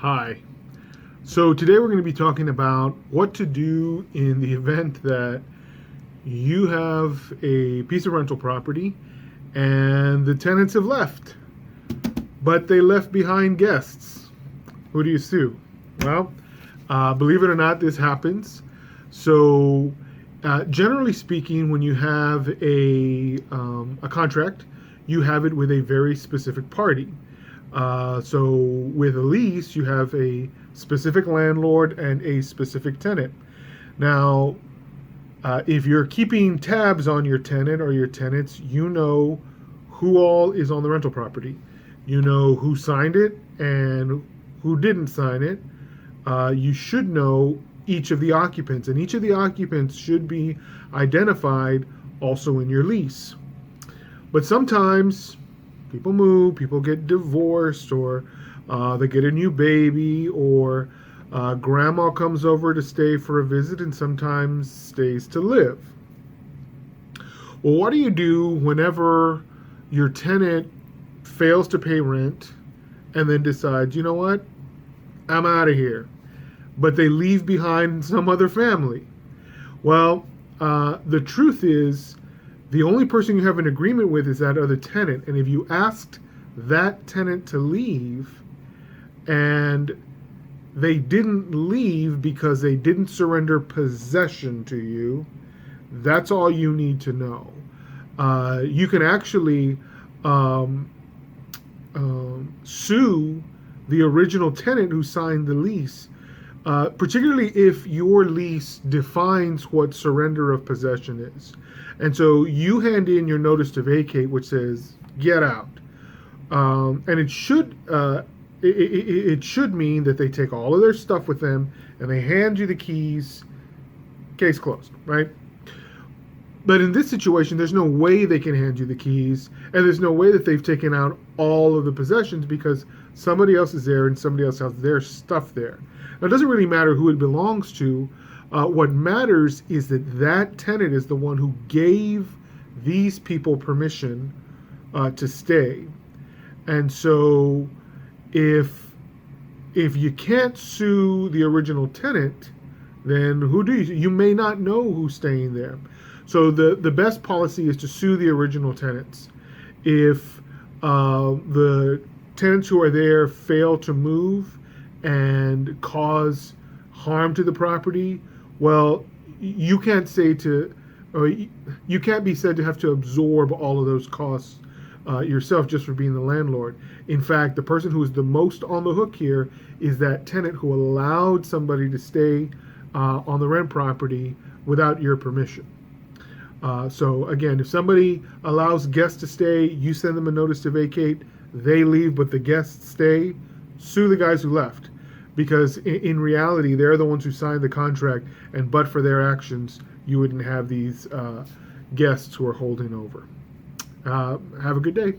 Hi. So today we're going to be talking about what to do in the event that you have a piece of rental property and the tenants have left, but they left behind guests. Who do you sue? Well, believe it or not, this happens. So, generally speaking, when you have a contract, you have it with a very specific party. So with a lease, you have a specific landlord and a specific tenant. Now, if you're keeping tabs on your tenant or your tenants, you know who all is on the rental property. You know who signed it and who didn't sign it. You should know each of the occupants, and each of the occupants should be identified also in your lease. But sometimes people move, people get divorced, or they get a new baby, or grandma comes over to stay for a visit and sometimes stays to live. Well, what do you do whenever your tenant fails to pay rent and then decides, you know what, I'm out of here, but they leave behind some other family? Well, the truth is, the only person you have an agreement with is that other tenant. And if you asked that tenant to leave and they didn't leave because they didn't surrender possession to you, that's all you need to know. You can actually sue the original tenant who signed the lease, particularly if your lease defines what surrender of possession is. And so you hand in your notice to vacate, which says get out, and it should mean that they take all of their stuff with them and they hand you the keys. Case closed, right? But in this situation, there's no way they can hand you the keys, and there's no way that they've taken out all of the possessions because somebody else is there and somebody else has their stuff there. Now, it doesn't really matter who it belongs to. What matters is that that tenant is the one who gave these people permission to stay. And so if you can't sue the original tenant, then who do you? You may not know who's staying there. So the best policy is to sue the original tenants. If the tenants who are there fail to move and cause harm to the property, well, you can't say to, or you can't be said to have to absorb all of those costs yourself just for being the landlord. In fact, the person who is the most on the hook here is that tenant who allowed somebody to stay on the rent property without your permission. So again, if somebody allows guests to stay, you send them a notice to vacate, they leave, but the guests stay, sue the guys who left. Because in reality, they're the ones who signed the contract, and but for their actions, you wouldn't have these guests who are holding over. Have a good day.